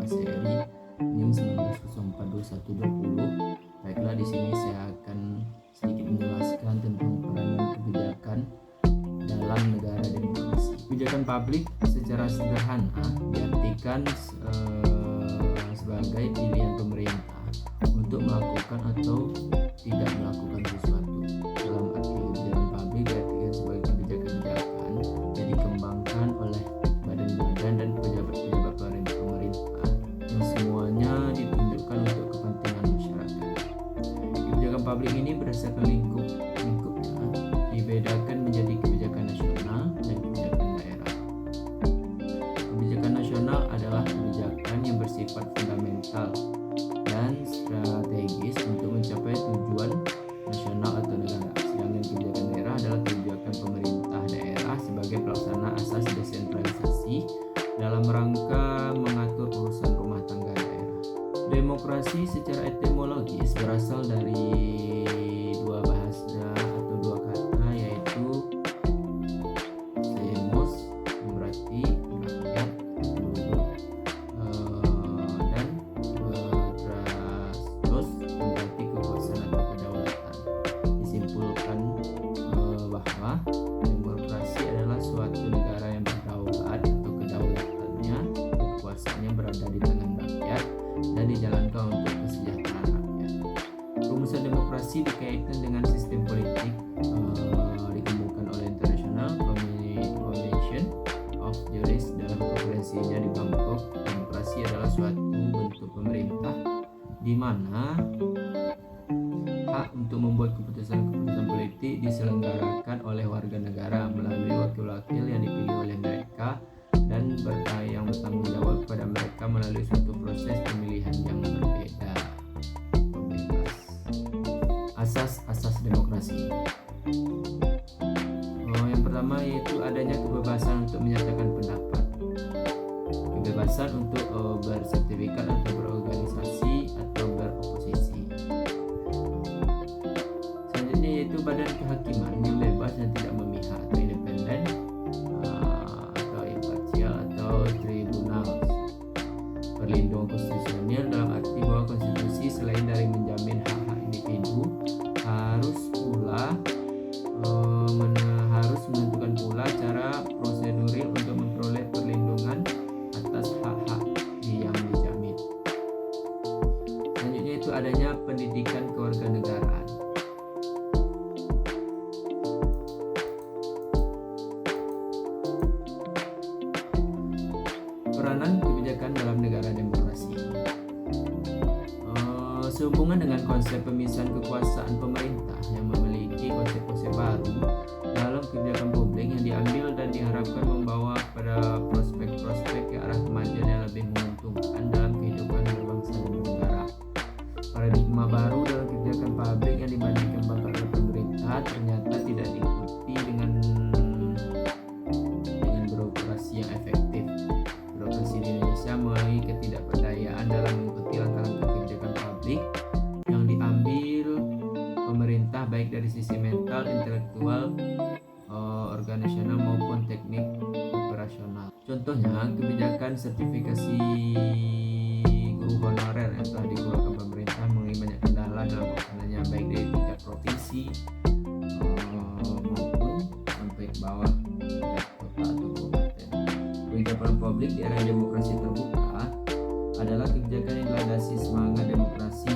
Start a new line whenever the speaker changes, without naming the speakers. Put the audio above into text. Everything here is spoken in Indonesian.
seri NIM 1904-2120. Baiklah, di sini saya akan sedikit menjelaskan tentang peranan kebijakan dalam negara demokrasi. Kebijakan publik secara sederhana diartikan sebagai pilihan pemerintah untuk melakukan atau tidak melakukan sesuatu. Dalam arti kebijakan publik diartikan sebagai kebijakan-kebijakan yang dikembangkan oleh badan-badan dan pejabat-pejabat pemerintah yang semuanya ditunjukkan untuk kepentingan masyarakat. Kebijakan publik ini berdasarkan lingkupnya dibedakan menjadi kebijakan nasional dan kebijakan daerah. Kebijakan nasional adalah kebijakan yang bersifat fundamental dan strategis untuk mencapai tujuan nasional atau negara. Sedangkan kebijakan daerah adalah kebijakan pemerintah daerah sebagai pelaksana asas desentralisasi dalam rangka mengatur urusan rumah tangga daerah. Demokrasi secara etimologis berasal dari dua bahasa atau dua kata, yaitu demos yang berarti rakyat dan trastos yang berarti kekuasaan atau kedaulatan. Disimpulkan bahwa demokrasi adalah suatu negara yang berdaulat atau kedaulatannya, kekuasaannya berada di tangan rakyat dan dijalankan untuk kesejahteraan rakyat. Rumusan demokrasi dikaitkan dengan sistem politik dikembangkan oleh International Convention of Jurists dalam konferensinya di Bangkok. Demokrasi adalah suatu bentuk pemerintah di mana hak untuk membuat keputusan-keputusan politik diselenggarakan oleh warga negara melalui wakil-wakil yang dipilih oleh mereka dan yang bertanggung jawab kepada mereka melalui suatu proses pemilihan yang berbeda. Asas demokrasi. Yang pertama yaitu adanya kebebasan untuk menyatakan pendapat, kebebasan untuk bersertifikat atau berorganisasi atau beroposisi. Selanjutnya yaitu badan kehakiman yang bebas dan tidak memihak atau independen atau imparsial atau tribunal. Perlindungan konstitusional dalam arti bahwa konstitusi selain dari menjamin hak-hak individu harus menentukan pula cara prosedural untuk memperoleh perlindungan atas hak-hak yang dijamin. Selanjutnya itu adanya pendidikan kewarganegaraan. Peranan kebijakan dalam negara demokrasi. Sehubungan dengan konsep pemisahan kekuasaan pemerintah yang memiliki konsep-konsep baru dalam kebijakan publik yang diambil dan diharapkan membawa pada prospek-prospek ke arah kemajuan yang lebih menguntungkan dalam kehidupan berbangsa dan bernegara. Paradigma baru dalam kebijakan publik yang dibandingkan oleh pemerintah ternyata tidak diikuti dengan birokrasi yang efektif. Birokrasi di Indonesia mulai ketidakberdayaan dalam mengikuti langkah-langkah kebijakan publik yang diambil pemerintah baik dari sisi mental, intelektual, organisasional maupun teknik operasional. Contohnya kebijakan sertifikasi guru honorer yang telah dikeluarkan pemerintah mengalami banyak kendala dalam pelaksanaannya baik dari tingkat provinsi maupun sampai ke bawah tingkat kota atau kabupaten. Kebijakan publik di era demokrasi terbuka adalah kebijakan yang dilandasi semangat demokrasi